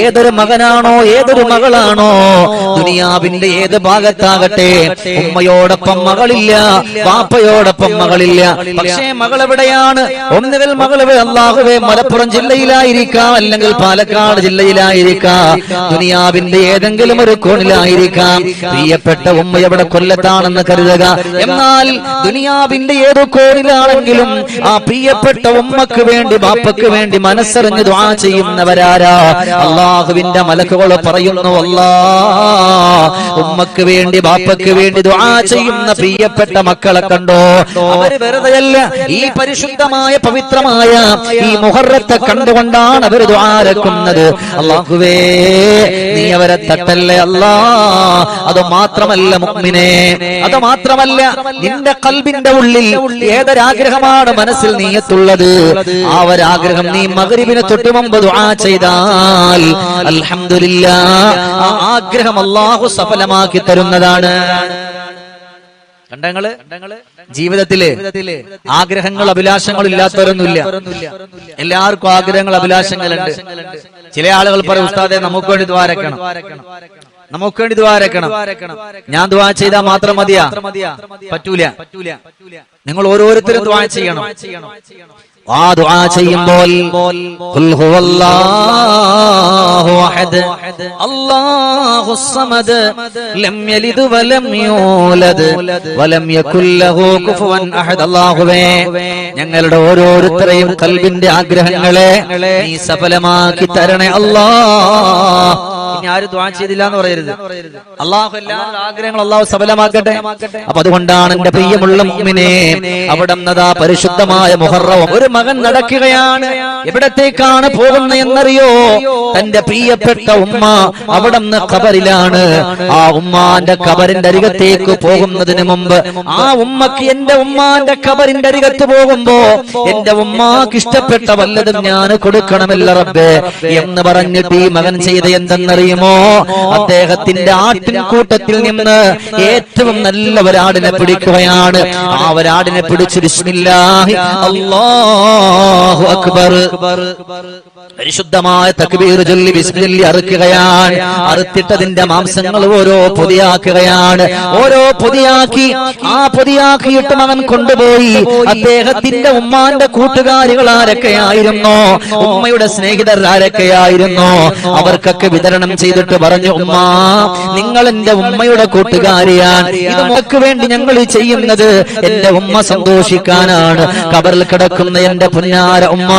ഏതൊരു മകനാണോ ഏതൊരു മകളാണോ ദുനിയാവിന്റെ ഏത് ഭാഗത്താകട്ടെ ഉമ്മയോടൊപ്പം മകളില്ല, വാപ്പയോടൊപ്പം മകളില്ല. പക്ഷേ മകൾ എവിടെയാണ്? ഒന്നുകിൽ മകൾ അല്ലാഹുവേ മലപ്പുറം ജില്ലയിലായിരിക്കാം, അല്ലെങ്കിൽ പാലക്കാട് ജില്ലയിലായിരിക്കാം, ദുനിയാവിന്റെ ഏതെങ്കിലും ഒരു കോണിലായിരിക്കാം. പ്രിയപ്പെട്ട ഉമ്മ എവിടെ കൊല്ലത്താണെന്ന് കരുതുക. എന്നാൽ ദുനിയാവിന്റെ ഏത് കോണിലാണെങ്കിലും ആ പ്രിയപ്പെട്ട ഉമ്മക്ക് വേണ്ടി ബാപ്പക്ക് വേണ്ടി മനസ്സറിഞ്ഞ് ദുആ ചെയ്യുന്നവരാരാ? അല്ലാഹുവിന്റെ മലക്കുകൾ പറയുന്നു, അല്ലാഹ് ഉമ്മക്ക് വേണ്ടി ബാപ്പക്ക് വേണ്ടി ദുആ ചെയ്യുന്ന പ്രിയപ്പെട്ട മക്കളെ കണ്ടോ? അവര് വെറുതെയല്ല, ഈ പരിശുദ്ധമായ പവിത്രമായ ഈ മുഹറത്തെ കണ്ടുകൊണ്ടാണ് അവർ ദുആ ഇറക്കുന്നത്. അല്ലാഹുവേ നീ അവരെ തട്ടല്ലേ അല്ലാഹ്. അത് മാത്രമല്ല മുഅ്മിനേ, അത് മാത്രമല്ല നിന്റെ ഖൽബിന്റെ ഉള്ളിൽ ഏതൊരാഗ്രഹമാണ് മനസ്സിൽ നീയത്തുള്ളത്, ആ ഒരാഗ്രഹം നീ മഗ്രിബിന് തൊട്ട് മുമ്പ് ദുആ ചെയ്താൽ അൽഹംദുലില്ലാഹ് ആ ആഗ്രഹം അല്ലാഹു സഫലമാക്കി തരുന്നതാണ്. കണ്ടങ്ങള് ജീവിതത്തില് ആഗ്രഹങ്ങൾ അഭിലാഷങ്ങൾ ഇല്ലാത്തവരൊന്നുമില്ല. എല്ലാവർക്കും ആഗ്രഹങ്ങൾ അഭിലാഷങ്ങളുണ്ട്. ചില ആളുകൾ പറയും, ഉസ്താദേ നമുക്ക് വേണ്ടി ദുആ ഇറക്കണം, നമുക്ക് വേണ്ടി ദുആ ഇറക്കണം. ഞാൻ ദുആ ചെയ്താൽ മാത്രം മതിയാ? പറ്റൂല. നിങ്ങൾ ഓരോരുത്തരും ദുആ ചെയ്യണം. ആ ദുആ ചെയ്യുമ്പോൾ ഖുൽ ഹുവല്ലാഹു അഹദ് അല്ലാഹുസ് സമദ് ലം യലിദ് വലം യൂലദ് വലം യകുൽ ലഹു കുഫുവൻ അഹദ്. അല്ലാഹുവേ ഞങ്ങളുടെ ഓരോരുത്തരെയും ഖൽബിന്റെ ആഗ്രഹങ്ങളെ നീ സഫലമാക്കി തരണേ അല്ലാഹ്. ഇനി ആരും ദുആ ചെയ്തില്ല എന്ന് പറയരുത്. അല്ലാഹു എല്ലാ ആഗ്രഹങ്ങളും അല്ലാഹു സഫലമാക്കട്ടെ. അപ്പൊ അതുകൊണ്ടാണ് എന്റെ പ്രിയമുള്ള മുഅ്മിനേ, അവിടുന്നതാ പരിശുദ്ധമായ മുഹറം ഒരു മകൻ നടക്കുകയാണ്. എവിടത്തേക്കാണ് പോകുന്നത് എന്നറിയോ? തന്റെ പ്രിയപ്പെട്ട ഉമ്മ അവിടുന്ന് ഖബറിലാണ്. ആ ഉമ്മാന്റെ ഖബറിന്റെ അരികത്തേക്ക് പോകുന്നതിന് മുമ്പ് ആ ഉമ്മക്ക് എന്റെ ഉമ്മാന്റെ ഖബറിന്റെ അരികത്ത് പോകുമ്പോ എന്റെ ഉമ്മാക്ക് ഇഷ്ടപ്പെട്ട വല്ലതും ഞാൻ കൊടുക്കണമല്ല റബ്ബേ എന്ന് പറഞ്ഞിട്ട് ഈ മകൻ ചെയ്ത എന്തെന്നറിയുമോ? അദ്ദേഹത്തിന്റെ ആട്ടിൻകൂട്ടത്തിൽ നിന്ന് ഏറ്റവും നല്ല ഒരാടിനെ പിടിക്കുകയാണ്. ആ ഒരാടിനെ പിടിച്ച് ബിസ്മില്ലാഹി അല്ലാഹു അക്ബർ പരിശുദ്ധമായ തക്ബീർ ചൊല്ലി ബിസ്മില്ലാഹി അറുക്കുകയാണ്. അറുത്തിട്ടതിന്റെ മാംസങ്ങൾ ഓരോ പൊതിയാക്കുകയാണ്. ഓരോ പൊതിയാക്കി ആ പൊതിയാക്കിയിട്ട് മകൻ കൊണ്ടുപോയി അദ്ദേഹത്തിന്റെ ഉമ്മാന്റെ കൂട്ടുകാരികൾ ആരൊക്കെയായിരുന്നോ, ഉമ്മയുടെ സ്നേഹിതർ ആരൊക്കെയായിരുന്നോ, അവർക്കൊക്കെ വിതരണം ചെയ്തിട്ട് പറഞ്ഞു, ഉമ്മ നിങ്ങൾ എന്റെ ഉമ്മയുടെ കൂട്ടുകാരിയാണ്. ഇത് നമുക്ക് വേണ്ടി ഞങ്ങൾ ചെയ്യുന്നത് എന്റെ ഉമ്മ സന്തോഷിക്കാനാണ്. ഖബറിൽ കിടക്കുന്ന എന്റെ പുന്നാര ഉമ്മ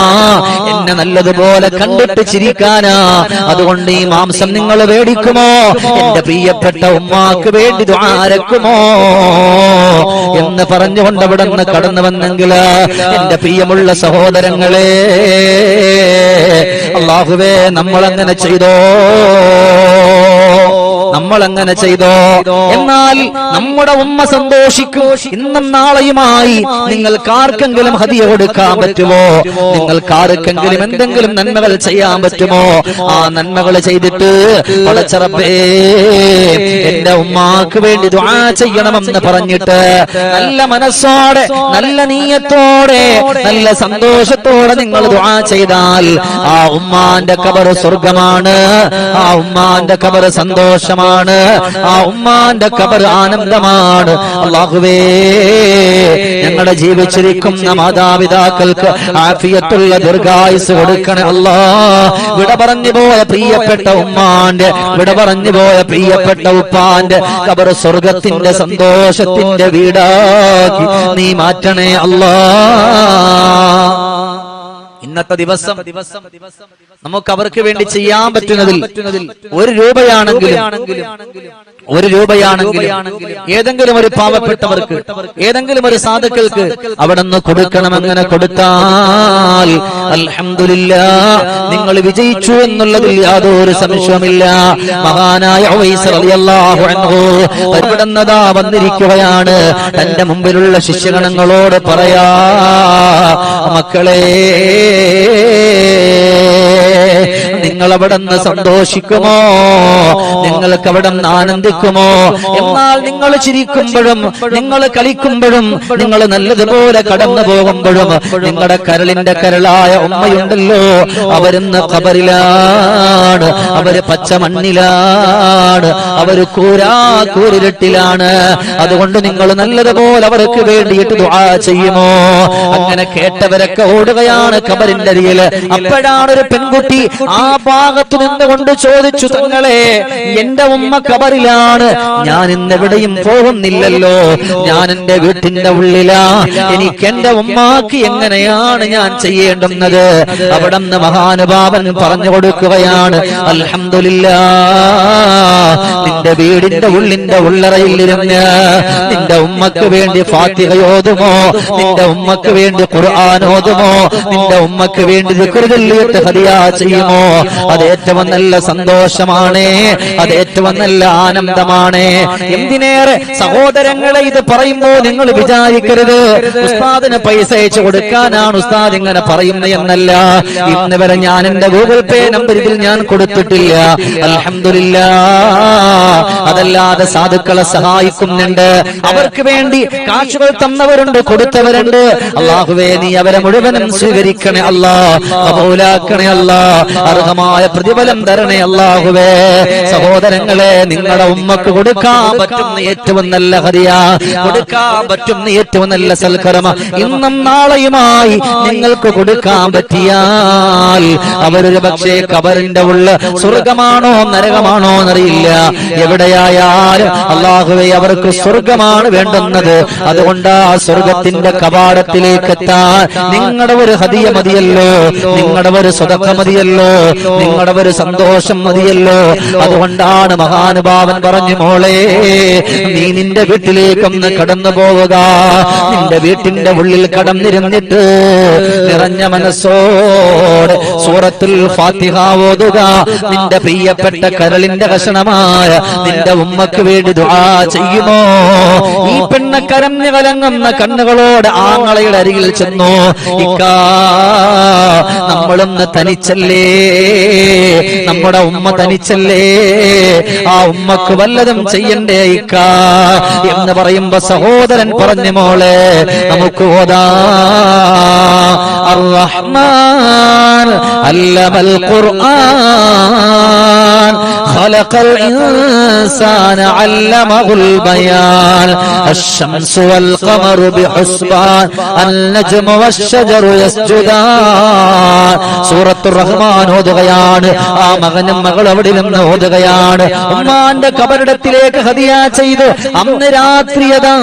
എന്നെ നല്ലതുപോലെ കണ്ടിട്ട് ചിരിക്കാനാ. അതുകൊണ്ട് ഈ മാംസം നിങ്ങൾ മേടിക്കുമോ? എന്റെ പ്രിയപ്പെട്ട ഉമ്മാക്ക് വേണ്ടി ദുആ ഇറക്കുമോ എന്ന് പറഞ്ഞുകൊണ്ട് അവിടെ നിന്ന് കടന്നു വന്നെങ്കിൽ എന്റെ പ്രിയമുള്ള സഹോദരങ്ങളെ, അല്ലാഹുവേ നമ്മളങ്ങനെ ചെയ്തോ? നമ്മളങ്ങനെ ചെയ്തോ? എന്നാൽ നമ്മുടെ ഉമ്മ സന്തോഷിക്കും. ഇന്നും നാളെയുമായി നിങ്ങൾക്കാർക്കെങ്കിലും ഹദിയ കൊടുക്കാൻ പറ്റുമോ? നിങ്ങൾക്കാർക്കെങ്കിലും എന്തെങ്കിലും നന്മകൾ ചെയ്യാൻ പറ്റുമോ? ആ നന്മകൾ ചെയ്തിട്ട് പടച്ചറബേ എന്റെ ഉമ്മാക്ക് വേണ്ടി ദുആ ചെയ്യണമെന്ന് പറഞ്ഞിട്ട് നല്ല മനസ്സോടെ നല്ല നീയത്തോടെ നല്ല സന്തോഷത്തോടെ നിങ്ങൾ ദുആ ചെയ്താൽ ആ ഉമ്മാന്റെ ഖബർ സ്വർഗമാണ്. ആ ഉമ്മാന്റെ ഖബർ സന്തോഷമാണ്. ആ ഉമ്മാന്റെ ഖബർ ആനന്ദമാണ്. അല്ലാഹുവേ ഞങ്ങളുടെ ജീവിച്ചിരിക്കുന്ന മാതാപിതാക്കൾക്ക് ആഫിയത്തുള്ള ദീർഘായുസ് കൊടുക്കണേ അല്ലാഹ്. വിട പറഞ്ഞു പോയ പ്രിയപ്പെട്ട ഉമ്മാന്റെ, വിട പറഞ്ഞു പോയ പ്രിയപ്പെട്ട ഉപ്പാന്റെ ഖബർ സ്വർഗത്തിന്റെ സന്തോഷത്തിന്റെ വീടാക്കി നീ മാറ്റണേ അല്ലാഹ്. ഇന്നത്തെ ദിവസം നമുക്ക് അവർക്ക് വേണ്ടി ചെയ്യാൻ പറ്റുന്നതിൽ ഒരു രൂപയാണെങ്കിലും ഏതെങ്കിലും ഒരു പാവപ്പെട്ടവർക്ക് ഏതെങ്കിലും ഒരു സാധുക്കൾക്ക് അവിടുന്ന് കൊടുക്കണം. അങ്ങനെ കൊടുത്താൽ അൽഹംദുലില്ലാഹ് നിങ്ങൾ വിജയിച്ചു എന്നുള്ളതിൽ യാതൊരു സംശയവുമില്ല. മഹാനായ ഉവൈസ് റളിയല്ലാഹു അൻഹു പരിപടന്നതാ വന്നിരിക്കുകയാണ്. തന്റെ മുമ്പിലുള്ള ശിഷ്യഗണങ്ങളോട് പറയാ, മക്കളെ നിങ്ങൾ അവിടെ നിന്ന് സന്തോഷിക്കുമോ? നിങ്ങൾക്ക് അവിടെ നിന്ന് ആനന്ദിക്കുമോ? എന്നാൽ നിങ്ങൾ ചിരിക്കുമ്പോഴും നിങ്ങൾ കളിക്കുമ്പോഴും നിങ്ങൾ നല്ലതുപോലെ കടന്നു പോകുമ്പോഴും നിങ്ങളുടെ കരളിന്റെ കരളായ ഉമ്മയുണ്ടല്ലോ, അവരിന്ന് ഖബറിലാണ്, അവര് പച്ചമണ്ണിലാണ്, അവര് കൂരിരുട്ടിലാണ്. അതുകൊണ്ട് നിങ്ങൾ നല്ലതുപോലെ അവർക്ക് വേണ്ടിയിട്ട് ദുആ ചെയ്യുമോ? അങ്ങനെ കേട്ടവരൊക്കെ ഓടുകയാണ് ഖബറിന്റെ അരികില്. അപ്പോഴാണ് ഒരു പെൺകുട്ടി ആ ഭാഗത്തു നിന്നുകൊണ്ട് ചോദിച്ചു, തങ്ങളെ, എന്റെ ഉമ്മ ഖബറിലാണ്, ഞാൻ ഇന്നെവിടെയും പോകുന്നില്ലല്ലോ, ഞാൻ എന്റെ വീട്ടിന്റെ ഉള്ളിലാ, എനിക്ക് എന്റെ ഉമ്മാക്ക് എങ്ങനെയാണ് ഞാൻ ചെയ്യേണ്ടുന്നത്? അവിടെ നിന്ന് മഹാനുഭാവൻ പറഞ്ഞു കൊടുക്കുകയാണ്, അൽഹംദുലില്ലാഹ്, നിന്റെ വീടിന്റെ ഉള്ളിന്റെ ഉള്ളറയിൽ ഇരുന്ന് നിന്റെ ഉമ്മക്ക് വേണ്ടി ഫാത്തിഹ ഓതുമോ, നിന്റെ ഉമ്മക്ക് വേണ്ടി ഖുർആൻ ഓതുമോ, നിന്റെ ഉമ്മക്ക് വേണ്ടി ദിക്ർ ചൊല്ലിയിട്ട് ഹദിയ ചെയ്യുമോ? അത് ഏറ്റവും നല്ല സന്തോഷമാണ്, അത് ഏറ്റവും നല്ല ആനന്ദമാണ്. എന്തിനേറെ സഹോദരങ്ങളെ, ഇത് പറയുമ്പോ നിങ്ങൾ വിചാരിക്കരുത് ഉസ്താദിന് പൈസ അയച്ചു കൊടുക്കാനാണ് ഉസ്താദ് ഇങ്ങനെ പറയുന്നത് എന്നല്ല. ഇന്ന് വരെ ഞാൻ എന്റെ ഗൂഗിൾ പേ നമ്പർ ഇതിൽ ഞാൻ കൊടുത്തിട്ടില്ല, അൽഹംദുലില്ലാഹ്. അതല്ലാതെ സാധുക്കളെ സഹായിക്കുന്നുണ്ട്, അവർക്ക് വേണ്ടി കാശുകൾ തന്നവരുണ്ട്, കൊടുത്തവരുണ്ട്. അല്ലാഹുവേ, നീ അവരെ മുഴുവനും സ്വീകരിക്കണേ അല്ലാ, കബൂലാക്കണേ അല്ലാ, അർഹമായ പ്രതിഫലം തരണേ അല്ലാഹുവേ. സഹോദരങ്ങളെ, നിങ്ങളുടെ ഉമ്മക്ക് കൊടുക്കാൻ പറ്റുന്ന ഏറ്റവും നല്ല ഹദിയ, കൊടുക്കാൻ പറ്റുന്ന ഏറ്റവും നല്ല സൽക്കർമ്മ ഇന്നും നാളെയുമായി നിങ്ങൾക്ക് കൊടുക്കാൻ പറ്റിയാൽ അവരൊരു പക്ഷേ ഖബറിന്റെ ഉള്ള സ്വർഗമാണോ നരകമാണോ എന്നറിയില്ല, എവിടെയായാലും അല്ലാഹുവേ അവർക്ക് സ്വർഗമാണ് വേണ്ടുന്നത്. അതുകൊണ്ട് ആ സ്വർഗത്തിന്റെ കവാടത്തിലേക്ക് എത്താൻ നിങ്ങളുടെ ഒരു ഹദിയ മതിയല്ലോ, നിങ്ങളുടെ ഒരു സ്വതക്ക മതിയല്ലോ, നിങ്ങളുടെ ഒരു സന്തോഷം മതിയല്ലോ. അതുകൊണ്ടാണ് മഹാനുഭാവൻ പറഞ്ഞു, മോളെ, നീ നിന്റെ വീട്ടിലേക്കൊന്ന് കടന്നു പോവുക, നിന്റെ വീട്ടിന്റെ ഉള്ളിൽ കടന്നിരുന്നിട്ട് നിറഞ്ഞ മനസ്സോടെ സൂറത്തുൽ ഫാത്തിഹ ഓതുക. നിന്റെ പ്രിയപ്പെട്ട കരളിന്റെ കഷണമായ നിന്റെ ഉമ്മക്ക് വേണ്ടി ദുആ ചെയ്യുമോ? ഈ പെണ്ണ് കരഞ്ഞു കലങ്ങുന്ന കണ്ണുകളോട് ആങ്ങളയുടെ അരികിൽ ചെന്നു, ഇക്കാ, നമ്മളൊന്ന് തനിച്ചല്ലേ, നമ്മുടെ ഉമ്മ തനിച്ചല്ലേ, ആ ഉമ്മക്ക് വല്ലതും ചെയ്യണ്ടേ ഇക്കാ എന്ന് പറയുമ്പോ സഹോദരൻ പറഞ്ഞു, മോളെ, നമുക്ക് ഓതാ, അർ-റഹ്മാൻ അല്ലമൽ ഖുർആൻ ഖലഖൽ ഇൻസാന അല്ലമഹുൽ ബയാൻ അശ്ശംസു വൽ ഖമറു ബിഹുസ്ബാൻ അൻ-നജ്മു വശ്-ശജറു യസ്ജുദാൻ. സൂറത്തുർ റഹ്മാൻ ഓതുകയാണ്. ആ മകനും മകൾ അവിടെ നിന്ന് ഓതുകയാണ്. ഉമ്മാന്റെ ഖബറിടത്തിലേക്ക് ഹദിയ ചെയ്ത് അന്ന് രാത്രിയതാ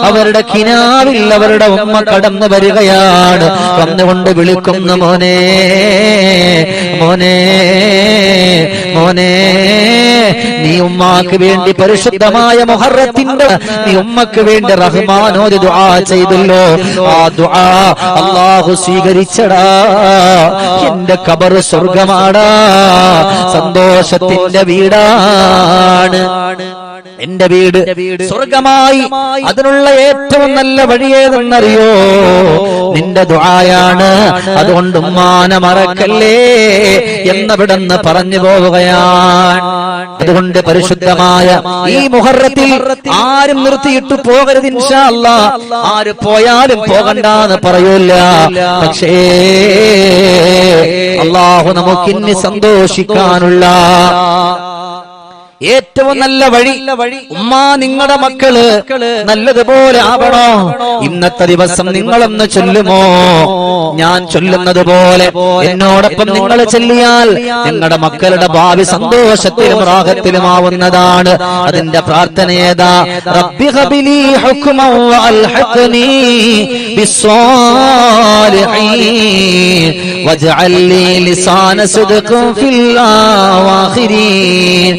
അവരുടെ കിനാവിൽ അവരുടെ ഉമ്മ കടന്നു വരികയാണ്. വന്നുകൊണ്ട് വിളിക്കുന്നു, മോനെ, മോനെ, മോനെ, നീ ഉമ്മാക്ക് വേണ്ടി പരിശുദ്ധമായ മുഹറത്തിന്റെ നീ ഉമ്മക്ക് വേണ്ടി റഹ്മാനോദി ദുആ ചെയ്തല്ലോ, ആ ദുആ അല്ലാഹു സ്വീകരിച്ചടാ. എന്റെ ഖബർ സ്വർഗമാടാ, സന്തോഷത്തിന്റെ വീടാണ് എന്റെ വീട്, സ്വർഗമായി. അതിനുള്ള ഏറ്റവും നല്ല വഴിയേതെന്നറിയോ? നിന്റെ ദുആയാണ്. അതുകൊണ്ട് ഉമ്മാനെ മറക്കല്ലേ എന്നവിടെന്ന് പറഞ്ഞു പോവുകയാണ്. അതുകൊണ്ട് പരിശുദ്ധമായ ഈ മുഹറത്തിൽ ആരും നിർത്തിയിട്ട് പോകരുത് ഇൻഷാ അല്ലാഹ്. ആര് പോയാലും പോകണ്ടാന്ന് പറയൂല. പക്ഷേ അല്ലാഹു നമുക്കിന്നി സന്തോഷിക്കാനുള്ള ഏറ്റവും നല്ല വഴി, ഉമ്മ, നിങ്ങളുടെ മക്കള് നല്ലതുപോലെ ആവണോ? ഇന്നത്തെ ദിവസം നിങ്ങളൊന്ന് ചൊല്ലുമോ? ഞാൻ ചൊല്ലുന്നത് പോലെ എന്നോടൊപ്പം നിങ്ങൾ ചൊല്ലിയാൽ നിങ്ങളുടെ മക്കളുടെ ഭാവി സന്തോഷത്തിലും റാഹത്തിലുമാവുന്നതാണ്. അതിന്റെ പ്രാർത്ഥന ഏതാ? റബ്ബി ഹബിലി ഹുക്മൻ വഅൽഹിഖ്നി ബിസ്സാലിഹീൻ വജ്അൽ ലി ലിസാന സിദ്ഖിൻ ഫിൽ ആഖിരീൻ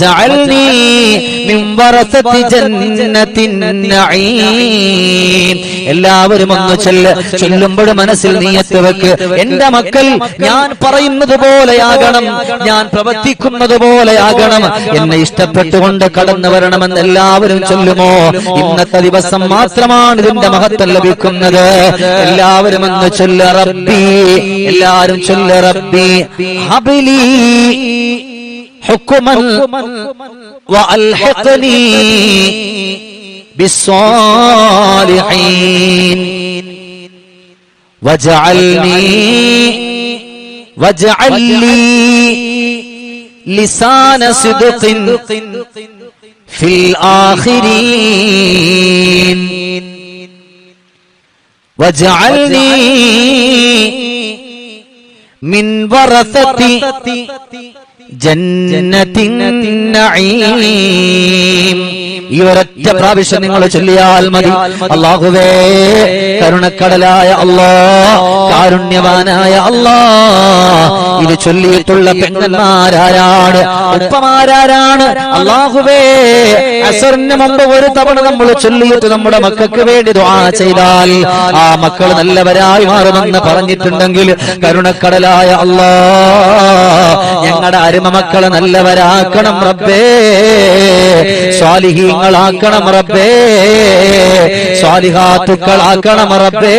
വജഅൽനി മിൻ വറസതി ജന്നത്തിൻ നഈം. എല്ലാവരും ഒന്ന് ചൊല്ലുമ്പോൾ മനസ്സിൽ നിയത്ത് വെക്ക്, എന്റെ മക്കൾ ഞാൻ പറയുന്നത് പോലെയാകണം, ഞാൻ പ്രവർത്തിക്കുന്നത് പോലെയാകണം, എന്നെ ഇഷ്ടപ്പെട്ടുകൊണ്ട് കടന്നു വരണമെന്ന് എല്ലാവരും ചൊല്ലുമോ? ഇന്നത്തെ ദിവസം മാത്രമാണ് ഇതിന്റെ മഹത്വം ലഭിക്കുന്നത്. എല്ലാവരും ഒന്ന് ചൊല്ല റബ്ബി, എല്ലാവരും ചൊല്ല റബ്ബി ഹബ്ലി ഹുക്മൻ വഅൽഹിഖ്നി ബിസ്സാലിഹീൻ വജഅൽ ലീ ലിസാന സിദ്ഖിൻ ഫിൽ ആഖിരീൻ വജഅൽനി മിൻ വറസതി ജന്നത്തിൻ നഈം. ഈ ഒരൊറ്റ പ്രാവശ്യം നിങ്ങൾ ചൊല്ലിയാൽ മതി. അല്ലാഹുവേ, കരുണക്കടലായ അല്ലാഹ്, കാരുണ്യവാനായ അല്ലാഹ്, ഇത് ചൊല്ലിയിട്ടുള്ള പെണ്ണന്മാരാരാണ്, ഉപ്പമാരാരാണ്? അല്ലാഹുവേ, അസറിന് മുമ്പ് ഒരു തവണ നമ്മൾ ചൊല്ലിയിട്ട് നമ്മുടെ മക്കൾക്ക് വേണ്ടി ദുആ ചെയ്താൽ ആ മക്കൾ നല്ലവരായി മാറുമെന്ന് പറഞ്ഞിട്ടുണ്ടെങ്കിൽ കരുണക്കടലായ അല്ലാഹ്, ഞങ്ങളുടെ അരുമ മക്കളെ നല്ലവരാക്കണം റബ്ബേ, സ്വാലിഹീങ്ങളാക്കണം റബ്ബേ, സ്വാലിഹാത്തുക്കളാക്കണം റബ്ബേ.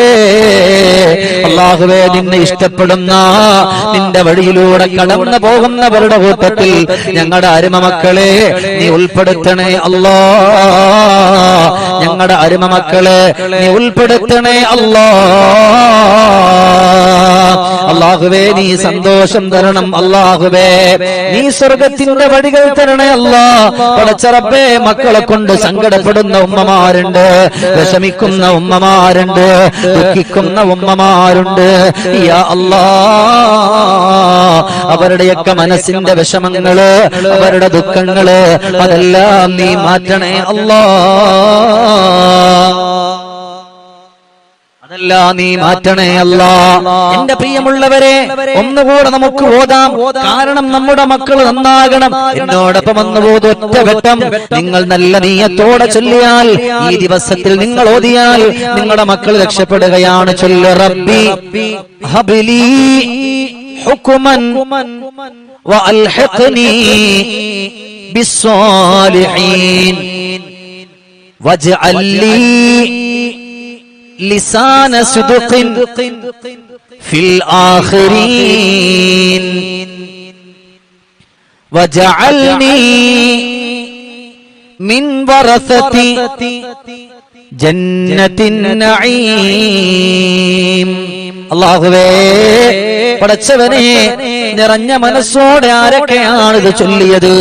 അല്ലാഹുവേ, നിന്നെ ഇഷ്ടപ്പെടുന്ന നിന്റെ വഴിയിലൂടെ കടന്നു പോകുന്നവരുടെ കൂട്ടത്തിൽ ഞങ്ങളുടെ അരുമ മക്കളെ നീ ഉൾപ്പെടുത്തണേ അല്ലാഹ്, ഞങ്ങളുടെ അരുമ മക്കളെ നീ ഉൾപ്പെടുത്തണേ അല്ലാഹ്. അല്ലാഹുവേ, നീ സന്തോഷം തരണം അല്ലാഹുവേ, നീ സ്വർഗത്തിന്റെ വഴികൾ തരണേ അല്ലാഹ്. പടച്ച റബ്ബേ, മക്കളെ കൊണ്ട് സങ്കടപ്പെടുന്ന ഉമ്മമാരുണ്ട്, വിഷമിക്കുന്ന ഉമ്മമാരുണ്ട്, ദുഃഖിക്കുന്ന ഉമ്മമാരുണ്ട്. യാ അല്ലാഹ്, അവരുടെയൊക്കെ മനസ്സിന്റെ വിഷമങ്ങള്, അവരുടെ ദുഃഖങ്ങള്, അതെല്ലാം നീ മാറ്റണേ അല്ലാഹ്, അതെല്ലാം നീ മാറ്റണേ അല്ലാഹ്. എന്റെ പ്രിയമുള്ളവരെ, ഒന്നുകൂടെ നമുക്ക് ഓതാം, കാരണം നമ്മുടെ മക്കൾ നന്നാകണം. എന്നോടൊപ്പം ഒന്ന് ഓത്, ഒറ്റ ഘട്ടം. നിങ്ങൾ നല്ല നീയത്തോടെ ചൊല്ലിയാൽ, ഈ ദിവസത്തിൽ നിങ്ങൾ ഓതിയാൽ നിങ്ങളുടെ മക്കൾ രക്ഷപ്പെടുകയാണ്. ചൊല്ല് റബ്ബി ഹബ്ലി ഹുക്മൻ വഅൽഹിഖ്നി ബിസ്സാലിഹീൻ വജ്അൽ ലീ ലിസാന സിദ്ഖിൻ ഫിൽ ആഖിരീൻ വജഅൽനി മിൻ വറസതി ജന്നത്തിൻ നഈം. അല്ലാഹുവേ, പടച്ചവനെ, നിറഞ്ഞ മനസ്സോടെ ആരൊക്കെയാണ് ഇത് ചൊല്ലിയത്?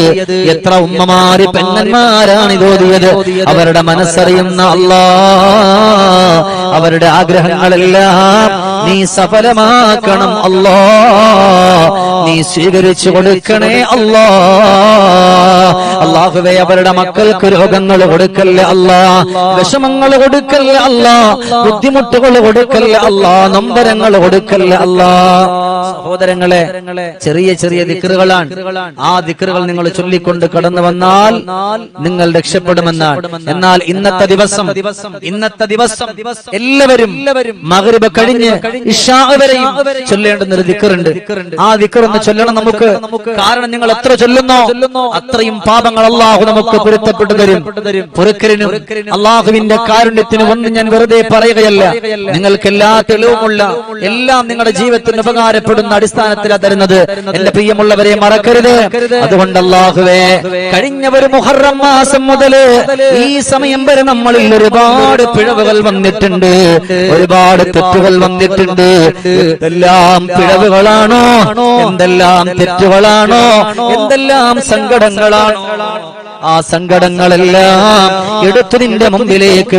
എത്ര ഉമ്മമാര്, പെണ്ണന്മാരാണ് ഇത് ഓതിയത്? അവരുടെ മനസ്സറിയുന്ന അല്ലാഹ്, അവരുടെ ആഗ്രഹങ്ങളെല്ലാം നീ സഫലമാക്കണം അല്ലാഹ്, നീ സ്വീകരിച്ചു കൊടുക്കണേ അല്ലാഹ്. അല്ലാഹുവേ, അവരുടെ മക്കൾക്ക് രോഗങ്ങൾ കൊടുക്കല്ലേ അല്ലാഹ്, വിഷമങ്ങൾ കൊടുക്കല്ലേ അല്ലാഹ്, ബുദ്ധിമുട്ടുകൾ കൊടുക്കല്ലേ അല്ലാഹ്, നൊമ്പരങ്ങൾ കൊടുക്കല്ലേ അല്ലാഹ്. സഹോദരങ്ങളെ, ചെറിയ ചെറിയ ദിക്റുകളാണ്. ആ ദിക്റുകൾ നിങ്ങൾ ചൊല്ലിക്കൊണ്ട് കടന്നു വന്നാൽ നിങ്ങൾ രക്ഷപ്പെടുമെന്നാണ്. എന്നാൽ ഇന്നത്തെ ദിവസം എല്ലാവരും മഗ്രിബ് കഴിഞ്ഞ് ഇശാ വരെയും ചൊല്ലേണ്ടുന്ന ഒരു ദിക്റുണ്ട്. ആ ദിക്ർ ഒന്ന് ചൊല്ലണം നമുക്ക്. കാരണം നിങ്ങൾ എത്ര ചൊല്ലുന്നോ അത്രയും പാപങ്ങൾ അല്ലാഹു നമുക്ക് പൊരുത്തപ്പെട്ടു തരും. പൊറുക്കലിനും അല്ലാഹുവിന്റെ കാരുണ്യത്തിനും ഒന്നും ഞാൻ വെറുതെ പറയുകയല്ല. നിങ്ങൾക്ക് എല്ലാ തെളിവുമുള്ള, എല്ലാം നിങ്ങളുടെ ജീവിതത്തിന് ഉപകാരപ്പെടുന്ന അടിസ്ഥാനത്തിലാണ് തരുന്നത്. എന്റെ പ്രിയമുള്ളവരെ, മറക്കരുത്. അതുകൊണ്ട് അല്ലാഹുവേ, കഴിഞ്ഞ ഒരു മുഹറം മാസം മുതൽ ഈ സമയം വരെ നമ്മളിൽ ഒരുപാട് പിഴവുകൾ വന്നിട്ടുണ്ട്, ഒരുപാട് തെറ്റുകൾ വന്നിട്ടുണ്ട്. എന്തെല്ലാം പിഴവുകളാണോ, എന്തെല്ലാം തെറ്റുകളാണോ, എന്തെല്ലാം സങ്കടങ്ങളാണോ ആ സങ്കടങ്ങളെല്ലാം എടുത്തു നിന്റെ മുമ്പിലേക്ക്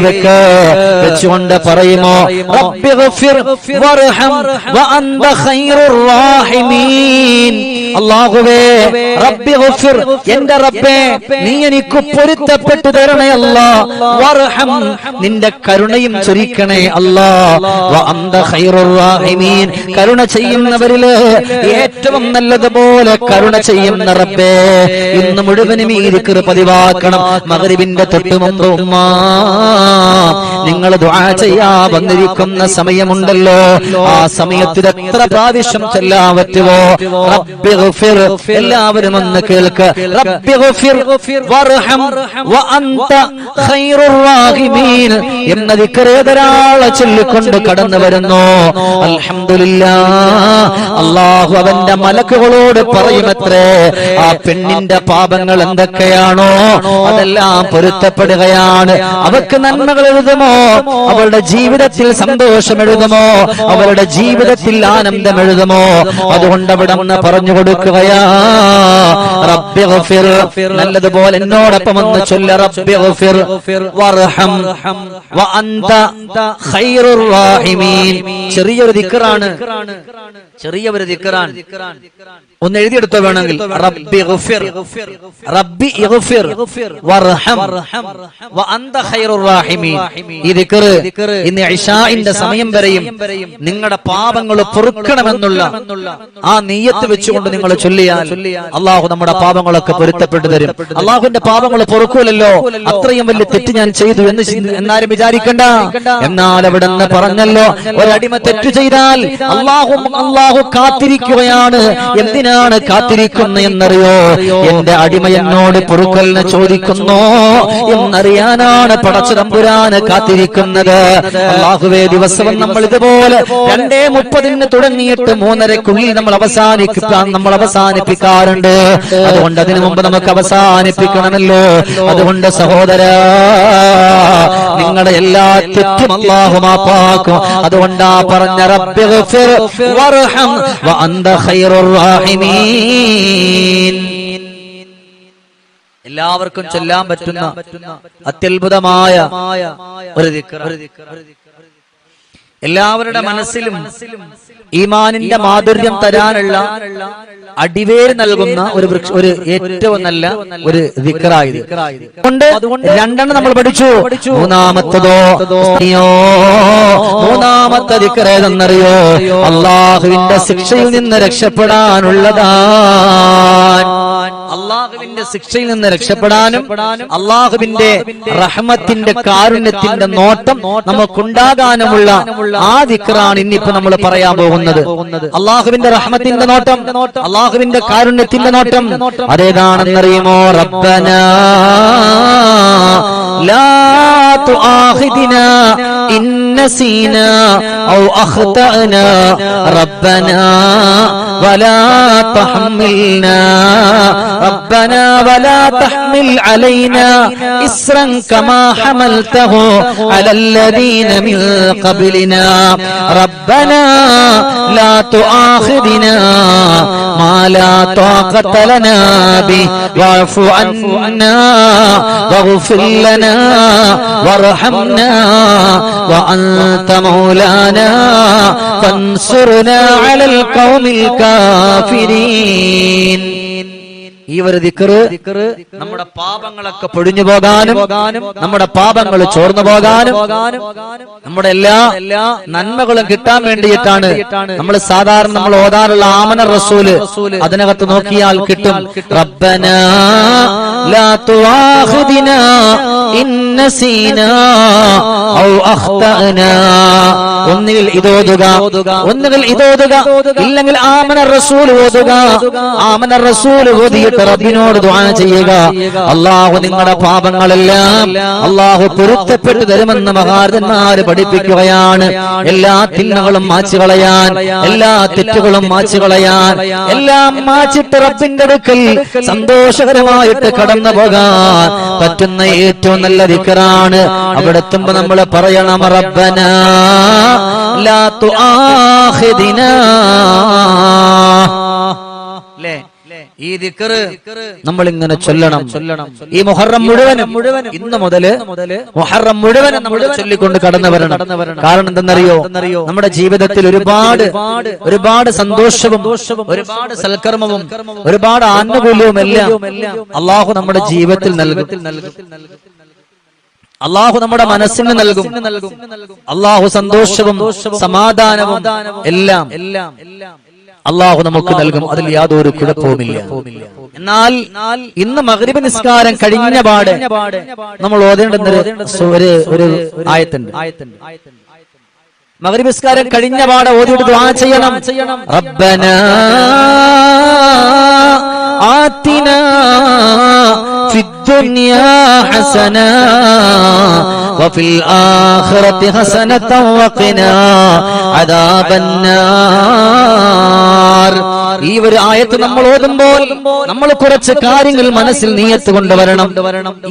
വെച്ചുകൊണ്ട് പറയുമോ റബ്ബിഗ്ഫിർ വർഹം വഅന്ത ഖൈറുർ റഹീമീൻ. അല്ലാഹുവേ റബ്ബിഗ്ഫിർ, എന്റെ റബ്ബേ നീ എനിക്ക് പൊരുത്തപ്പെട്ടു തരണേ അല്ലാഹ്. വർഹം, നിന്റെ കരുണയും ചൊരിക്കണേ അല്ലാഹ്. വഅന്ത ഖൈറുർ റഹീമീൻ, കരുണ ചെയ്യുന്നവരിൽ ഏറ്റവും നല്ലതുപോലെ കരുണ ചെയ്യുന്ന റബ്ബേ ഇന്ന് മുഴുവനും ഈ ദിക്ർ പതിവാക്കണം. മഗ്രിബിന്റെ തൊട്ട് മുമ്പ് ഉമ്മ നിങ്ങൾ ദുആ ചെയ്യാ വന്നിരിക്കുന്ന സമയമുണ്ടല്ലോ, ആ സമയത്തിൽ എത്ര പ്രാവശ്യം ചൊല്ലാൻ പറ്റുമോ റബ്ബിഗ്ഫിർ, എല്ലാവരും ഒന്ന് കേൾക്ക്. റബ്ബിഗ്ഫിർ വർഹം വഅന്ത ഖൈറുർ റഹീമീൻ എന്ന ദിക്ർ ധാരാളം ചൊല്ലിക്കൊണ്ട് കടന്നു വരുന്നു. അൽഹംദുലില്ലാഹ്, അല്ലാഹു അവന്റെ മലക്കുകളോട് പറയുമത്രേ ആ പെണ്ണിന്റെ പാപങ്ങൾ എന്തൊക്കെയാണോ അതെല്ലാം പൊരുത്തപ്പെടുകയാണ്. അവർക്ക് നന്മകൾ എഴുതുമോ, അവളുടെ ജീവിതത്തിൽ സന്തോഷം എഴുതുമോ, അവളുടെ ജീവിതത്തിൽ ആനന്ദം എഴുതുമോ. അതുകൊണ്ട് അവിടെ ഒന്ന് പറഞ്ഞു കൊടുക്കുകയാ റബ്ബിഗ്ഫിർ, നല്ലതുപോലെ എന്നോടൊപ്പം ഒന്ന് ചൊല്ല റബ്ബിഗ്ഫിർ വർഹം വഅന്ത ഖൈറുർ റഹീമീൻ. ചെറിയൊരു ദിക്റാണ്, ചെറിയൊരു ദിക്റാണ്. ഒന്ന് എഴുതിയെടുത്തോ വേണമെങ്കിൽ. റബ്ബിഗ്ഫിർ, റബ്ബി ഇഗ്ഫിർ വർഹം വഅന്ത ഖൈറുർ റഹീമീൻ. ഈ ദിക്ർ ഇന്ന് ഇശാഇന്റെ സമയം വരെയും നിങ്ങളുടെ പാപങ്ങൾ പൊറുക്കണമെന്നുള്ള ആ നിയ്യത്ത് വെച്ചുകൊണ്ട് നിങ്ങൾ ചൊല്ലിയാൽ അല്ലാഹു നമ്മുടെ പാപങ്ങളൊക്കെ പൊരുത്തപ്പെട്ടു തരും. അല്ലാഹുവിന്റെ പാപങ്ങൾ പൊറുക്കൂലല്ലോ, അത്രയും വലിയ തെറ്റ് ഞാൻ ചെയ്തു എന്നാരും വിചാരിക്കണ്ട. എന്നാൽ അവിടെ നിന്ന് പറഞ്ഞല്ലോ, ഒരടിമ തെറ്റു ചെയ്താൽ അല്ലാഹു കാത്തിരിക്കുകയാണ്. എന്തിനാണ് കാത്തിരിക്കുന്നത് എന്നറിയോ? എന്റെ അടിമ എന്നോട് പൊറുക്കലിനെ ചോദിക്കുന്നു എന്നറിയാനാണ് പടച്ചതമ്പുരാന് കാത്തിരിക്കുന്നത്. അല്ലാഹുവേ, ദിവസവും നമ്മൾ ഇതുപോലെ 2:30 തുടങ്ങിയിട്ട് 3:30 നമ്മൾ അവസാനിപ്പിക്കാറുണ്ട്. അതുകൊണ്ട് അതിനു മുമ്പ് നമുക്ക് അവസാനിപ്പിക്കണമല്ലോ. അതുകൊണ്ട് സഹോദരാ, നിങ്ങളുടെ എല്ലാ തെറ്റും അല്ലാഹു മാപ്പാക്കും. അതുകൊണ്ടാ പറഞ്ഞ റബ്ബിഗ്ഫിർ വർഹം വഅന്ത ഖൈറുർ റഹീമീൻ. എല്ലാവർക്കും ചൊല്ലാൻ പറ്റുന്ന അത്യത്ഭുതമായ ഒരു ദിക്ർ, എല്ലാവരുടെ മനസ്സിലും ഈമാനിന്റെ മാധുര്യം തരാനുള്ള അടിവേര് നൽകുന്ന ഒരു ഏറ്റവും നല്ല ഒരു ദിക്റായത്. അതുകൊണ്ട് 2 നമ്മൾ പഠിച്ചു. മൂന്നാമത്തെ ദിക്ർ ഏതെന്നറിയോ? അല്ലാഹുവിന്റെ ശിക്ഷയിൽ നിന്ന് രക്ഷപ്പെടാനുള്ളതാണ്. അല്ലാഹുവിന്റെ ശിക്ഷയിൽ നിന്ന് രക്ഷപ്പെടാനും അല്ലാഹുവിന്റെ റഹ്മത്തിന്റെ കാരുണ്യത്തിന്റെ നോട്ടം നമുക്കുണ്ടാകാനുമുള്ള ആ ദിക്റാണ് ഇന്നിപ്പോ നമ്മൾ പറയാൻ പോകുന്നത്. അല്ലാഹുവിന്റെ റഹ്മത്തിന്റെ നോട്ടം, അല്ലാഹുവിന്റെ കാരുണ്യത്തിന്റെ നോട്ടം അതേതാണെന്നറിയുമോ? റബ്ബനാ ലാ തുആഖിദ്നാ ഇൻ നസീനാ ഔ അഖ്തഅനാ റബ്ബനാ വലാ തഹമ്മിൽനാ റബ്ബനാ വലാ തഹ്മിൽ അലൈനാ ഇസ്റൻ കമാ ഹമൽതഹു അലല്ലദീന മിൻ ഖബ്ലിനാ റബ്ബനാ ലാ തുആഖിദ്നാ മാ ലാ ത്വാഖത ലനാ ബി വഅഫു അന്നാ വഗ്ഫിർ ലനാ വർഹംനാ വഅൻത മൗലാനാ ഫൻസുർനാ അലൽ ഖൗമിൽ കാഫിരീൻ. ഈ ഒരു ദിക്ർ നമ്മുടെ പാപങ്ങളൊക്കെ പൊടിഞ്ഞു പോകാനും നമ്മുടെ പാപങ്ങൾ ചോർന്നു പോകാനും നമ്മുടെ എല്ലാ നന്മകളും കിട്ടാൻ വേണ്ടിയിട്ടാണ് നമ്മൾ സാധാരണ നമ്മൾ ഓതാറുള്ള ആമന റസൂല് അതിനകത്ത് നോക്കിയാൽ കിട്ടും. റബ്ബനാ ലാ തുആഖിദ്നാ ഇൻ നസീനാ ഔ അഖ്തഅനാ. ഒന്നുകിൽ ഇതോതുക, ഇല്ലെങ്കിൽ ആമന റസൂൽ ഓതുക. ആമന റസൂൽ ഓതിയിട്ട് റബ്ബിനോട് ദുആ ചെയ്യുക. അല്ലാഹു നിങ്ങളുടെ പാപങ്ങളെല്ലാം അല്ലാഹു പൊരുത്തപ്പെട്ടു തരുമെന്ന് മഹാരഥന്മാര് പഠിപ്പിക്കുകയാണ്. എല്ലാ തിന്മകളും മാച്ചു കളയാൻ, എല്ലാ തെറ്റുകളും മാച്ചു കളയാൻ, എല്ലാം മാച്ചിട്ട് റബ്ബിന്റെ അടുക്കൽ സന്തോഷകരമായിട്ട് കടന്നു പോകാൻ പറ്റുന്ന ഏറ്റവും നല്ല ദിക്റാണ്. അവിടെ എത്തുമ്പോ നമ്മൾ പറയണം റബ്ബനാ ലാ തുആഖിദ്നാ. ഈ ദിക്ർ നമ്മൾ ഇങ്ങനെ ചൊല്ലണം. ഈ മുഹറം മുഴുവനും ഇന്ന് മുതൽ മുഹറം മുഴുവനും നമ്മൾ ചൊല്ലിക്കൊണ്ട് കടന്നു വരണം. കാരണം എന്തെന്നറിയോ, നമ്മുടെ ജീവിതത്തിൽ ഒരുപാട് സന്തോഷവും ഒരുപാട് സൽക്കർമ്മവും ഒരുപാട് ആനുകൂല്യവും എല്ലാം അള്ളാഹു നമ്മുടെ ജീവിതത്തിൽ നൽകും. അള്ളാഹു നമ്മുടെ മനസ്സിന് നൽകും. അള്ളാഹു സന്തോഷവും സമാധാനവും എല്ലാം അള്ളാഹു നമുക്ക് നൽകും. അതിൽ യാതൊരു കുഴപ്പവുമില്ല. എന്നാൽ ഇന്ന് മഗ്രിബ് നിസ്കാരം കഴിഞ്ഞ പാടെ നമ്മൾ ഓതേണ്ടുന്ന ഒരു ആയത്തുണ്ട്. മഗ്രിബ് നിസ്കാരം കഴിഞ്ഞ പാടെ ഓതിയിട്ട് ദുആ ചെയ്യണം. റബ്ബനാ ആതിനാ ഫിദ്ദുനിയാ ഹസനാ വഫിൽ ആഖിറതി ഹസനതൻ വഖിനാ അദാബന്നാർ. ഈ ഒരു ആയത്ത് നമ്മൾ ഓതുമ്പോൾ നമ്മൾ കുറച്ച് കാര്യങ്ങൾ മനസ്സിൽ നിയത്ത് കൊണ്ടുവരണം.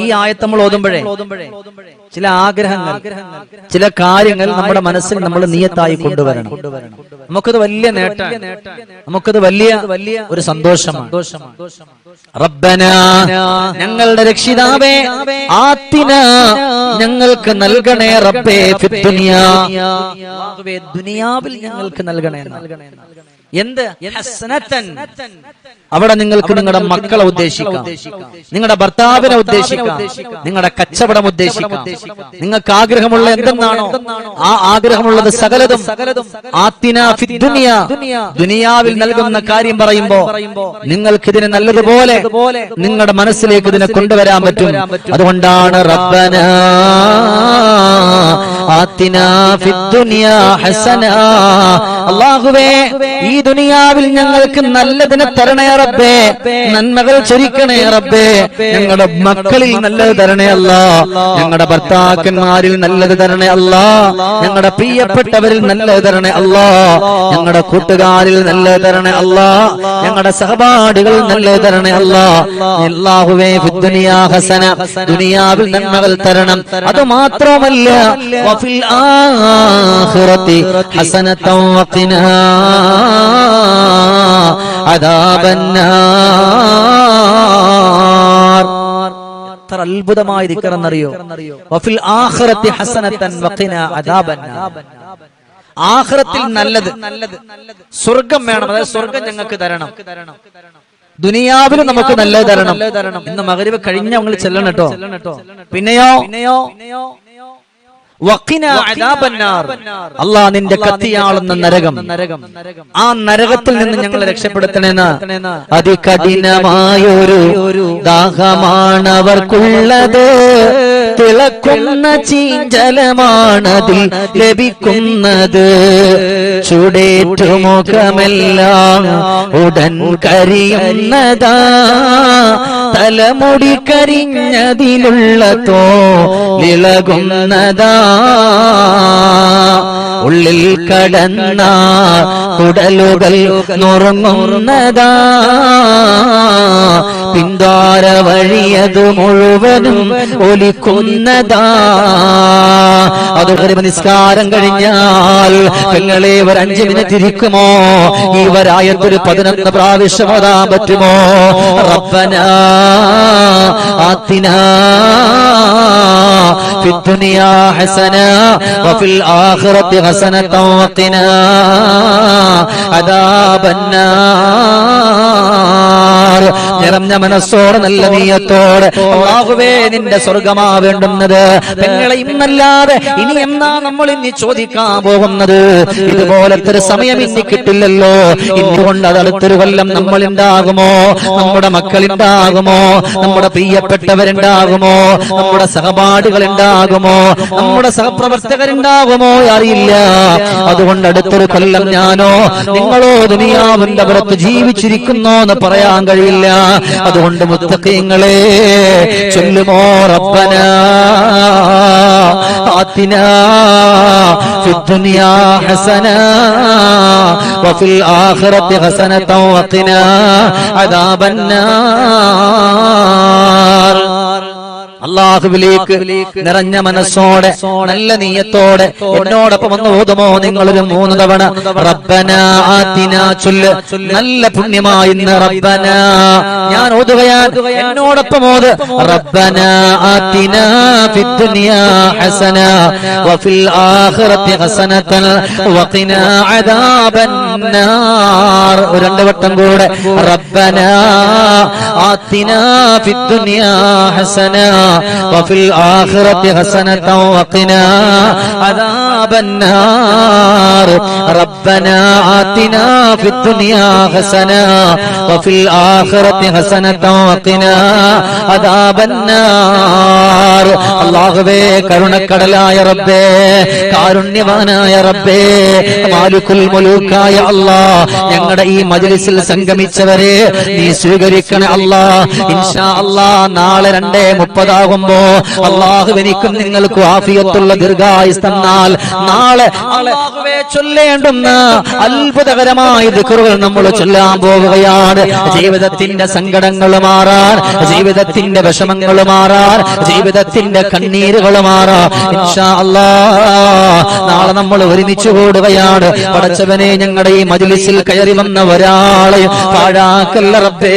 ഈ ആയത്ത് നമ്മൾ ഓതുമ്പോഴേ ചില ആഗ്രഹങ്ങൾ, ചില കാര്യങ്ങൾ നമ്മുടെ മനസ്സിൽ നമ്മൾ നിയത്തായി കൊണ്ടുവരണം. നമുക്കത് വലിയ നേട്ടമാണ്, നമുക്കത് വലിയ ഒരു സന്തോഷമാണ്. റബ്ബനാ, ഞങ്ങളുടെ രക്ഷിതാവേ, ആതിനാ, ഞങ്ങൾക്ക് നൽകണേ റബ്ബേ, ഫിദ്ദുനിയാ, ദുനിയാവിൽ ഞങ്ങൾക്ക് നൽകണേ. എന്ത്? ഹസനതൻ. അവിടെ നിങ്ങൾക്ക് നിങ്ങളുടെ മക്കളെ ഉദ്ദേശിക്കാം, നിങ്ങളുടെ ഭർത്താവിനെ ഉദ്ദേശിക്കാം, നിങ്ങളുടെ കച്ചവടം ഉദ്ദേശിക്കാം. നിങ്ങൾക്ക് ആഗ്രഹമുള്ള എന്തെന്നാണോ ആ ആഗ്രഹമുള്ളത് സകലതും ആതിനാ ഫിദ്ദുനിയാ, ദുനിയാവിൽ നൽകുന്ന കാര്യം പറയുമ്പോ നിങ്ങൾക്ക് ഇതിനെ നല്ലതുപോലെ നിങ്ങളുടെ മനസ്സിലേക്ക് ഇതിനെ കൊണ്ടുവരാൻ പറ്റും. അതുകൊണ്ടാണ് റബ്ബനാ ആതിനാ ഫിദ്ദുനിയാ ഹസനാ, അല്ലാഹുവേ ഈ ദുനിയാവിൽ ഞങ്ങൾക്ക് നല്ലതിനെ തരണേ റബ്ബേ, നന്മകൾ ചൊരിക്കണേ റബ്ബേ, ഞങ്ങളുടെ മക്കളിൽ നല്ലത് തരണേ അല്ലാ, ഞങ്ങളുടെ ഭർത്താക്കന്മാരിൽ നല്ലത് തരണേ അല്ലാ, ഞങ്ങളുടെ പ്രിയപ്പെട്ടവരിൽ നല്ലത് തരണേ അല്ലാ, ഞങ്ങളുടെ കൂട്ടുകാരിൽ നല്ലത് തരണേ അല്ലാ, ഞങ്ങളുടെ സഹപാഠികൾ നല്ലത് തരണേ അല്ലാ. അല്ലാഹുവേ ഫിദ്ദുനിയാ ഹസന, ദുനിയാവിൽ നന്മകൾ തരണം. അത് മാത്രമല്ല വഫിൽ ആഖിറതി ഹസനതൻ വഖിനാ അദാബന്നാർ. എത്ര അത്ഭുതമായ ദിക്റെന്നറിയോ? വഫിൽ ആഖിറതി ഹസനതൻ വഖിനാ അദാബന്നാർ. ആഖിറത്തിൽ നല്ലത്, സ്വർഗം വേണം, അതായത് സ്വർഗം ഞങ്ങൾക്ക് തരണം. ദുനിയാവിലും നമുക്ക് നല്ലത് തരണം. ഇന്ന് മഗ്രിബ് കഴിഞ്ഞ നിങ്ങൾ ചെല്ലണം കേട്ടോ. പിന്നെയോ അല്ലാഹ് നിന്റെ കത്തിയാളുന്ന നരകം, ആ നരകത്തിൽ നിന്ന് ഞങ്ങളെ രക്ഷപ്പെടുത്തണമെന്ന്. അതികഠിനമായൊരു ദാഹമാണവർക്കുള്ളത്, തിളക്കുന്ന ചീഞ്ചലമാണതിൽ ലഭിക്കുന്നത്. ചൂടേറ്റുമുഖമെല്ലാം ഉടൻ കരിയുന്നതാ, തലമുടി കരിഞ്ഞതിലുള്ള തോളിളകുന്നതാ. ഉള്ളിൽ കടന്ന കുടലുകൾ നുറുങ്ങുന്നതാ, പിന്താര വഴിയതു മുഴുവനും ഒലിക്കുന്നതാ. അതുപോലെ നിസ്കാരം കഴിഞ്ഞാൽ പെങ്ങളെ ഒരു 5 മിനിറ്റ് ഇരിക്കുമോ? ഈ വരായത്തൊരു 11 പ്രാവശ്യം ഓതാൻ പറ്റുമോ? റബ്ബനാ ആതിനാ ഫിദ്ദുനിയാ ഹസന വഫിൽ ആഖിറതി ഹസനതൻ വഖിനാ അദാബന്നാർ. നിറഞ്ഞ മനസ്സോടെ നല്ല നീയത്തോടെ അല്ലാഹുവേ നിന്റെ സ്വർഗമാ വേണ്ടുന്നത്. പെങ്ങളെ ഇന്നല്ലാതെ ഇനി എന്നാ നമ്മൾ ഇനി ചോദിക്കാൻ പോകുന്നത്? ഇതുപോലത്തെ ഒരു സമയം ഇനി കിട്ടില്ലല്ലോ. ഇന്നുകൊണ്ട് അത് അടുത്തൊരു കൊല്ലം നമ്മൾ ഉണ്ടാകുമോ? നമ്മുടെ മക്കൾ ഉണ്ടാകുമോ? നമ്മുടെ പ്രിയപ്പെട്ടവരുണ്ടാകുമോ? നമ്മുടെ സഹപാഠികൾ ഉണ്ടാകുമോ? നമ്മുടെ സഹപ്രവർത്തകരുണ്ടാകുമോ? അറിയില്ല. അതുകൊണ്ട് അടുത്തൊരു കൊല്ലം ഞാനോ നിങ്ങളോ ദുനിയാവിന്റെ പുറത്ത് ജീവിച്ചിരിക്കുന്നോ എന്ന് പറയാൻ കഴിയില്ല. അതുകൊണ്ട് മുത്തഖീങ്ങളെ ചൊല്ലുമോ റബ്ബനാ ആതിനാ ഫിദ്ദുനിയാ ഹസനാ വഫിൽ ആഖിറതി ഹസനതൻ വഖിനാ അദാബന്നാർ. അല്ലാഹുവിലേക്ക് നിറഞ്ഞ മനസ്സോടെ നല്ല നീയത്തോടെ എന്നോടൊപ്പം ഒന്ന് ഓതുമോ നിങ്ങളൊരു 3 തവണ റബ്ബനാ ആതിനാ ചൊല്ല്. നല്ല പുണ്യമായി ഇന്ന് റബ്ബനാ ഞാൻ ഓതുകയാണ്, എന്നോടൊപ്പം ഓത്. റബ്ബനാ ആതിനാ ഫിദ്ദുനിയാ ഹസന വഫിൽ ആഖിറതി ഹസനതൻ വഖിനാ അദാബന്നാർ. ഒരു 2 വട്ടം കൂടെ. റബ്ബനാ ആതിനാ ഫിദ്ദുനിയാ ഹസന വഫിൽ ആഖിറതി ഹസനതൻ വഖിനാ അദാബന്നാർ. റബ്ബനാ ആതിനാ ഫിദ്ദുനിയാ ഹസന വഫിൽ ആഖിറതി ഹസനതൻ വഖിനാ അദാബന്നാർ. അല്ലാഹുവേ കരുണക്കടലായ റബ്ബേ, കാരുണ്യവാനായ റബ്ബേ, മാലിക്കുൽ മുലൂക്കായ അല്ലാഹ്, ഞങ്ങളുടെ ഈ മജ്ലിസിൽ സംഗമിച്ചവരെ നീ സ്വീകരിക്കണേ അല്ലാഹ്. ഇൻഷാ അല്ലാഹ് നാളെ 2:30 ആകുമ്പോ അല്ലാഹു എനിക്കും നിങ്ങൾക്കും ആഫിയത്തുള്ള ദീർഘായുസ് തന്നാൽ നാളെ അല്ലാഹുവേ ചൊല്ലേണ്ടുന്ന അത്ഭുതകരമായ ദിക്റുകൾ നമ്മൾ ചൊല്ലാൻ പോവുകയാണ്. ജീവിതത്തിന്റെ സങ്കടങ്ങൾ മാറാൻ, ജീവിതത്തിന്റെ വിഷമങ്ങൾ മാറാൻ, ജീവിതത്തിന്റെ കണ്ണീരുകൾ മാറാൻ ഇൻഷാ അല്ലാഹ് നാളെ നമ്മൾ ഒരുമിച്ച് കൂടുകയാണ്. പടച്ചവനെ, ഞങ്ങളുടെ ഈ മജ്ലിസിൽ കയറി വന്ന ഒരാളെ പാഴാക്കല്ല റബ്ബേ,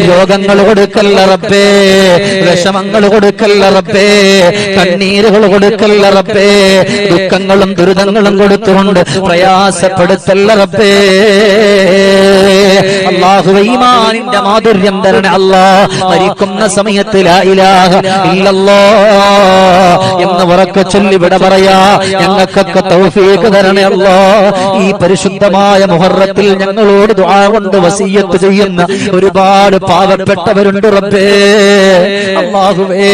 രോഗങ്ങൾ കൊടുക്കല്ല റബ്ബേ, വിഷമങ്ങൾ കൊടുക്കല്ല റബ്ബേ, കണ്ണീരുകൾ കൊടുക്കല്ല റബ്ബേ, ദുഃഖങ്ങളും ദുരിതങ്ങളും കൊടുത്തുകൊണ്ട് പ്രയാസപ്പെടുത്തല്ല റബ്ബേ. അല്ലാഹുവേ ഈമാനിന്റെ മാധുര്യം തരണേ അല്ലാഹ്. മരിക്കുന്ന സമയത്ത് ലാ ഇലാഹ ഇല്ലല്ലാഹ് എന്ന് ഉറക്കെ ചൊല്ലി വിട പറയാ ഞങ്ങൾക്കൊക്കെ തൗഫീഖ് തരണേ അല്ലാഹ്. ഈ പരിശുദ്ധമായ മുഹറത്തിൽ ഞങ്ങളോട് ദുആ കൊണ്ട് വസിയ്യത്ത് ചെയ്യുന്ന ഒരുപാട് പാവപ്പെട്ടവരുണ്ട് റബ്ബേ. അല്ലാഹുവേ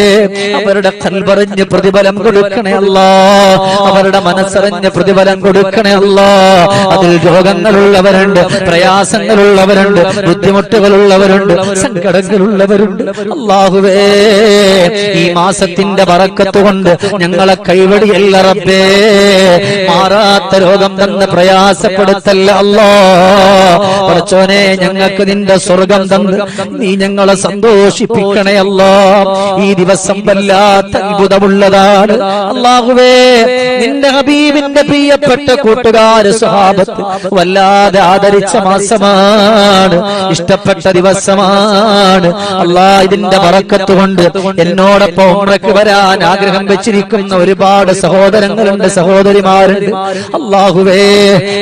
അവരുടെ ഖൽബറിഞ്ഞ് പ്രതിഫലം കൊടുക്കണേ അല്ലാഹ്, അവരുടെ മനസ്സറിഞ്ഞ് പ്രതിഫലം കൊടുക്കണേ അല്ലാഹ്. അതിൽ രോഗങ്ങളുള്ളവരുണ്ട്, പ്രയാസങ്ങളുള്ളവരുണ്ട്, ബുദ്ധിമുട്ടുകളുള്ളവരുണ്ട്, സങ്കടങ്ങളുള്ളവരുണ്ട്. അല്ലാഹുവേ ഈ മാസത്തിന്റെ ബറക്കത്ത് കൊണ്ട് ഞങ്ങളെ കൈവടിയല്ല റബ്ബേ, മാറാത്ത രോഗം തന്ന് പ്രയാസപ്പെടുത്തല്ല അല്ലാഹ്. പടച്ചോനെ, ഞങ്ങൾക്ക് നിന്റെ സ്വർഗം തന്ന് നീ ഞങ്ങളെ സന്തോഷിപ്പിക്കണേ അല്ലാഹ്. ഈ ദിവസം വല്ലാത്ത അത്ഭുതമുള്ളതാണ് അല്ലാഹുവേ. നിന്റെ ഹബീബിന്റെ പ്രിയപ്പെട്ട കൂട്ടുകാര് സ്വഹാബത്ത് വല്ലാതെ ആദരിച്ച മാസമാണ്, ഇഷ്ടപ്പെട്ട ദിവസമാണ് അല്ലാഹ്. ഇതിന്റെ ബറക്കത്ത് കൊണ്ട് എന്നോടൊപ്പം ഉംറയ്ക്ക് വരാൻ ആഗ്രഹം വെച്ചിരിക്കുന്ന ഒരുപാട് സഹോദരങ്ങളുണ്ട്, സഹോദരിമാരുണ്ട്. അല്ലാഹുവേ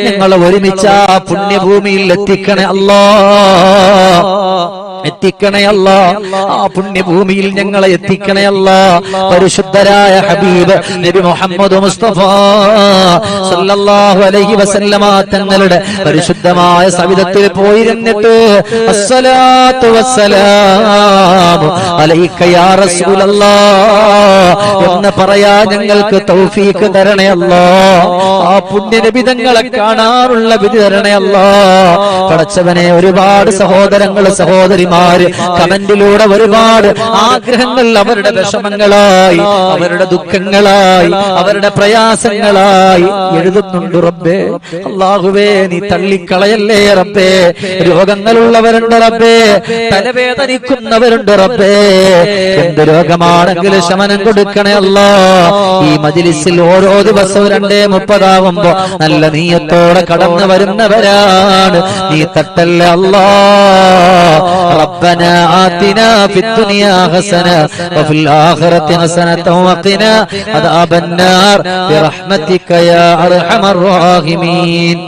ഞങ്ങളെ ഒരുമിച്ച് ആ പുണ്യഭൂമിയിൽ എത്തിക്കണേ അല്ലാഹ്, എത്തിക്കണേ അല്ലാഹ്. ആ പുണ്യഭൂമിയിൽ ഞങ്ങളെ എത്തിക്കണേ അല്ലാഹ്. പരിശുദ്ധരായ ഹബീബ് നബി മുഹമ്മദ് മുസ്തഫ സല്ലല്ലാഹു അലൈഹി വസല്ലമ തങ്ങളുടെ പരിശുദ്ധമായ സവിധത്തിൽ പോയിരുന്നിട്ട് അസ്സലാത്തു വസ്സലാമു അലൈക യാ റസൂലല്ലാഹ് എന്ന് പറയാ ഞങ്ങൾക്ക് തൗഫീഖ് തരണേ അല്ലാഹ്. ആ പുണ്യ നബി തങ്ങളെ കാണാറുള്ള വിധി തരണേ അല്ലാഹ്. പടച്ചവനെ, ഒരുപാട് സഹോദരങ്ങൾ സഹോദരിമാർ കമന്റിലൂടെ ഒരുപാട് ആഗ്രഹങ്ങൾ അവരുടെ വിഷമങ്ങളായി, അവരുടെ ദുഃഖങ്ങളായി, അവരുടെ പ്രയാസങ്ങളായി എഴുതുന്നുണ്ട് റബ്ബേ. അല്ലാഹുവേ നീ തള്ളിക്കളയല്ലേ റബ്ബേ. രോഗങ്ങളുള്ളവരുണ്ട് റബ്ബേ, തലവേദനിക്കുന്നവരുണ്ട് റബ്ബേ. എന്ത് രോഗമാണെങ്കിലും ശമനം കൊടുക്കണേ അല്ലാഹ്. ഈ മജ്ലിസിൽ ഓരോ ദിവസവും 2:30 ആകുമ്പോ നല്ല നീയത്തോടെ കടന്നു വരുന്നവരാണ്. നീ തട്ടല്ല അല്ലാഹ്. ربنا آتنا في الدنيا حسنة وفي الآخرة حسنة وقنا عذاب النار برحمتك يا أرحم الراحمين.